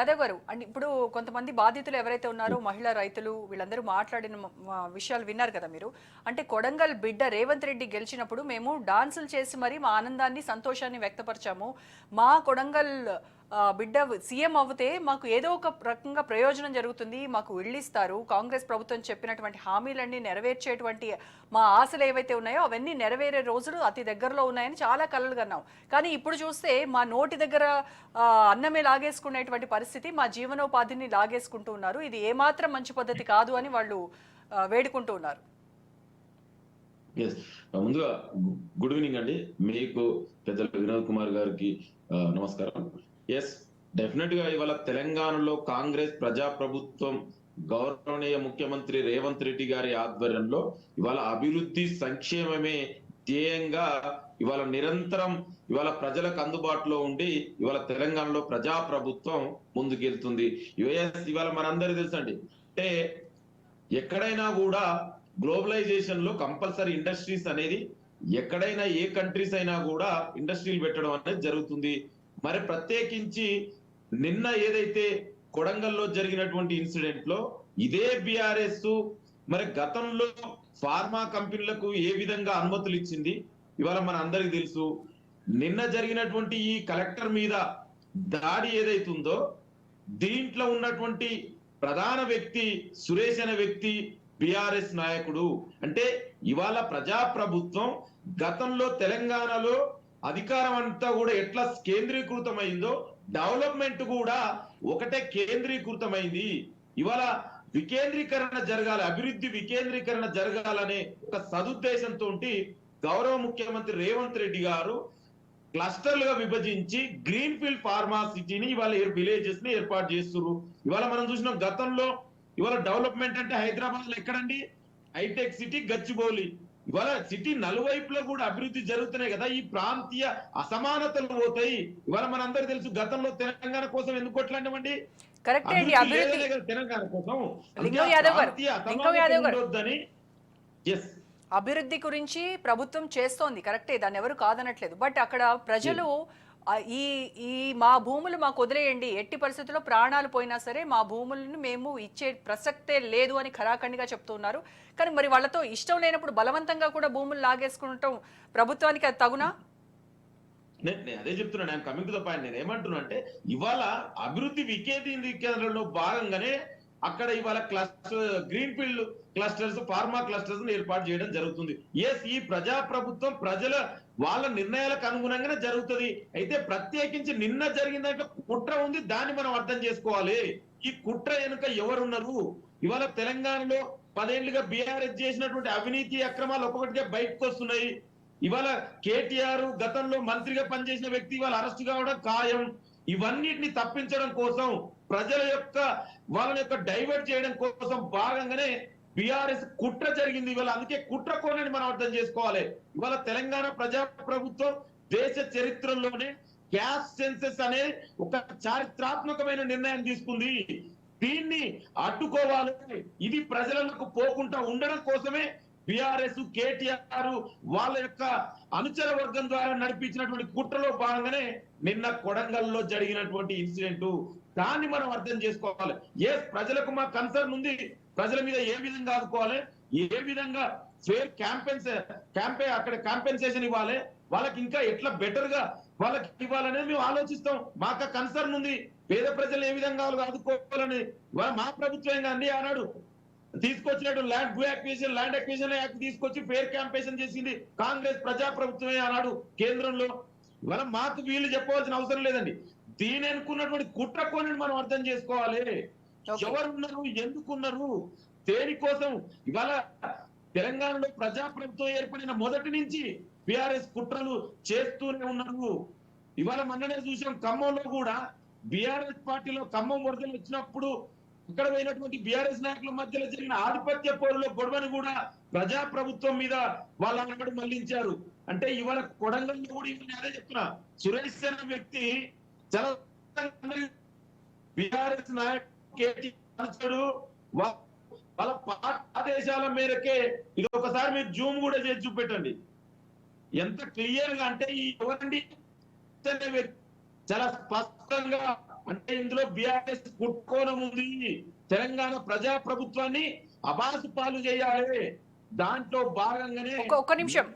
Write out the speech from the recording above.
యాదవ్ గారు అండ్ ఇప్పుడు కొంతమంది బాధితులు ఎవరైతే ఉన్నారో మహిళా రైతులు వీళ్ళందరూ మాట్లాడిన విషయాలు విన్నారు కదా మీరు. అంటే కొడంగల్ బిడ్డ రేవంత్ రెడ్డి గెలిచినప్పుడు మేము డాన్సులు చేసి మరి మా ఆనందాన్ని సంతోషాన్ని వ్యక్తపరిచాము. మా కొడంగల్ బిడ్డ సీఎం అవుతే మాకు ఏదో ఒక రకంగా ప్రయోజనం జరుగుతుంది, మాకు ఇళ్ళిస్తారు, కాంగ్రెస్ ప్రభుత్వం చెప్పినటువంటి హామీలన్నీ నెరవేర్చేటువంటి మా ఆశలు ఏవైతే ఉన్నాయో అవన్నీ నెరవేరే రోజులు అతి దగ్గరలో ఉన్నాయని చాలా కలలు కన్నాం. కానీ ఇప్పుడు చూస్తే మా నోటి దగ్గర అన్నమే లాగేసుకునేటువంటి పరిస్థితి, మా జీవనోపాధిని లాగేసుకుంటూ ఉన్నారు. ఇది ఏమాత్రం మంచి పద్ధతి కాదు అని వాళ్ళు వేడుకుంటూ ఉన్నారు. ముందుగా గుడ్ ఈవినింగ్ అండి, మీకు పెద్దలు వినోద్ కుమార్ గారికి నమస్కారం. ఎస్, డెఫినెట్ గా ఇవాళ తెలంగాణలో కాంగ్రెస్ ప్రజాప్రభుత్వం గౌరవనీయ ముఖ్యమంత్రి రేవంత్ రెడ్డి గారి ఆధ్వర్యంలో ఇవాళ అభివృద్ధి సంక్షేమమే ధ్యేయంగా ఇవాళ నిరంతరం ఇవాళ ప్రజలకు అందుబాటులో ఉండి ఇవాళ తెలంగాణలో ప్రజాప్రభుత్వం ముందుకెళ్తుంది. ఇవాళ మనందరికీ తెలుసండి, అంటే ఎక్కడైనా కూడా గ్లోబలైజేషన్ లో కంపల్సరీ ఇండస్ట్రీస్ అనేది ఎక్కడైనా ఏ కంట్రీస్ అయినా కూడా ఇండస్ట్రీలు పెట్టడం అనేది జరుగుతుంది. మరి ప్రత్యేకించి నిన్న ఏదైతే కొడంగల్లో జరిగినటువంటి ఇన్సిడెంట్ లో ఇదే బిఆర్ఎస్ మరి గతంలో ఫార్మా కంపెనీలకు ఏ విధంగా అనుమతులు ఇచ్చింది ఇవాళ మన అందరికి తెలుసు. నిన్న జరిగినటువంటి ఈ కలెక్టర్ మీద దాడి ఏదైతుందో దీంట్లో ఉన్నటువంటి ప్రధాన వ్యక్తి సురేష్ అనే వ్యక్తి బిఆర్ఎస్ నాయకుడు. అంటే ఇవాళ ప్రజాప్రభుత్వం గతంలో తెలంగాణలో అధికారం అంతా కూడా ఎట్లా కేంద్రీకృతమైందో డెవలప్మెంట్ కూడా ఒకటే కేంద్రీకృతమైంది. ఇవాళ వికేంద్రీకరణ జరగాలి, అభివృద్ధి వికేంద్రీకరణ జరగాలనే ఒక సదుద్దేశంతో గౌరవ ముఖ్యమంత్రి రేవంత్ రెడ్డి గారు క్లస్టర్లుగా విభజించి గ్రీన్ ఫీల్డ్ ఫార్మా సిటీని ఇవాళ విలేజెస్ ని ఏర్పాటు చేస్తున్నారు. ఇవాళ మనం చూసినాం గతంలో ఇవాళ డెవలప్మెంట్ అంటే హైదరాబాద్ లో ఎక్కడండి, హైటెక్ సిటీ గచ్చిబౌలి. ఇవాళ సిటీ నలువైపులో కూడా అభివృద్ధి జరుగుతున్నాయి కదా, ఈ ప్రాంతీయ అసమానతలు పోతాయి. ఇవాళ మనందరికీ తెలుసు గతంలో తెలంగాణ కోసం ఎందుకు కొట్లాడినామండి, తెలంగాణ కోసం ఉండొద్దని. అభివృద్ధి గురించి ప్రభుత్వం చేస్తోంది కరెక్టే, దాన్ని ఎవరు కాదనట్లేదు. బట్ అక్కడ ప్రజలు ఈ ఈ మా భూములు మాకు వదిలేయండి, ఎట్టి పరిస్థితుల్లో ప్రాణాలు పోయినా సరే మా భూములను మేము ఇచ్చే ప్రసక్తే లేదు అని ఖరాఖండిగా చెప్తున్నారు. కానీ మరి వాళ్ళతో ఇష్టం లేనప్పుడు బలవంతంగా కూడా భూములు లాగేసుకుంటాం ప్రభుత్వానికి అది తగునా? నేను అదే చెప్తున్నాను, నేను కమింగ్ టు ద పాయింట్. నేను ఏమంటున్నా అంటే ఇవాళ అభివృద్ధి వికేంద్రీకరణలో భాగంగానే అక్కడ ఇవాళ cluster green field clusters pharma clusters ఏర్పాటు చేయడం జరుగుతుంది. ఎస్, ఈ ప్రజాప్రభుత్వం ప్రజల వాళ్ళ నిర్ణయాలకు అనుగుణంగానే జరుగుతుంది. అయితే ప్రత్యేకించి నిన్న జరిగిన దాంట్లో కుట్ర ఉంది, దాన్ని మనం అర్థం చేసుకోవాలి. ఈ కుట్ర వెనుక ఎవరున్నారు? ఇవాళ తెలంగాణలో 10 ఏళ్లుగా బీఆర్ఎస్ చేసినటువంటి అవినీతి అక్రమాలు ఒక్కొక్కటిగా బయటకు వస్తున్నాయి. ఇవాళ కేటీఆర్ గతంలో మంత్రిగా పనిచేసిన వ్యక్తి ఇవాళ అరెస్ట్ కావడం ఖాయం. ఇవన్నిటిని తప్పించడం కోసం ప్రజల యొక్క వాళ్ళని యొక్క డైవర్ట్ చేయడం కోసం భాగంగానే బీఆర్ఎస్ కుట్ర జరిగింది ఇవాళ. అందుకే కుట్ర కోణాన్ని మనం అర్థం చేసుకోవాలి. ఇవాళ తెలంగాణ ప్రజాప్రభుత్వం దేశ చరిత్రలోనే క్యాస్ట్ సెన్సెస్ అనే ఒక చారిత్రాత్మకమైన నిర్ణయం తీసుకుంది. దీన్ని అడ్డుకోవాలి, ఇది ప్రజలకు పోకుండా ఉండడం కోసమే బీఆర్ఎస్ కేటీఆర్ వాళ్ళ యొక్క అనుచర వర్గం ద్వారా నడిపించినటువంటి కుట్రలో భాగంగానే నిన్న కొడంగల్లో జరిగినటువంటి ఇన్సిడెంట్. దాన్ని మనం అర్థం చేసుకోవాలి. ఏ ప్రజలకు మా కన్సర్న్ ఉంది, ప్రజల మీద ఏ విధంగా ఆదుకోవాలి, ఏ విధంగా ఫేర్ అక్కడ కాంపెన్సేషన్ ఇవ్వాలి, వాళ్ళకి ఇంకా ఎట్లా బెటర్ గా వాళ్ళకి ఇవ్వాలనేది మేము ఆలోచిస్తాం. మాకు కన్సర్న్ ఉంది, పేద ప్రజలు ఏ విధంగా ఆదుకోవాలని. మా ప్రభుత్వం అండి ఆనాడు తీసుకొచ్చినట్టు ల్యాండ్ అక్విజిషన్ యాక్ట్ తీసుకొచ్చి ఫేర్ క్యాంపెయిన్ చేసింది కాంగ్రెస్ ప్రజాప్రభుత్వమే ఆనాడు కేంద్రంలో. ఇవాళ మాకు వీళ్ళు చెప్పవలసిన అవసరం లేదండి. దీని అనుకున్నటువంటి కుట్ర కోణాన్ని మనం అర్థం చేసుకోవాలి. ఎవరున్నారు, ఎందుకున్నారు, దేనికోసం. ఇవాళ తెలంగాణలో ప్రజాప్రభుత్వం ఏర్పడిన మొదటి నుంచి బీఆర్ఎస్ కుట్రలు చేస్తూనే ఉన్నారు. ఇవాళ మొన్ననే చూసాం ఖమ్మంలో కూడా బీఆర్ఎస్ పార్టీలో ఖమ్మం వరదలు వచ్చినప్పుడు ఇక్కడ పోయినటువంటి బీఆర్ఎస్ నాయకుల మధ్యలో జరిగిన ఆధిపత్య పోరులో గొడవను కూడా ప్రజాప్రభుత్వం మీద వాళ్ళ అన్నడు మళ్లించారు. అంటే ఇవాళ కొడంగల్లో కూడా ఇవన్నీ అదే చెప్తున్నా. సురేష్ అనే వ్యక్తి చాలా బీఆర్ఎస్ నాయకుడు వాళ్ళ ఆదేశాల మేరకే. ఇది ఒకసారి మీరు జూమ్ కూడా చేసి చూపెట్టండి ఎంత క్లియర్ గా. అంటే ఈ ఎవరండి చాలా స్పష్టంగా అంటే ఇందులో బీఆర్ఎస్ కుట్కోణం ఉంది. తెలంగాణ ప్రజా ప్రభుత్వాన్ని అబాసు పాలు చేయాలి. దాంట్లో భాగంగానే ఒక్క నిమిషం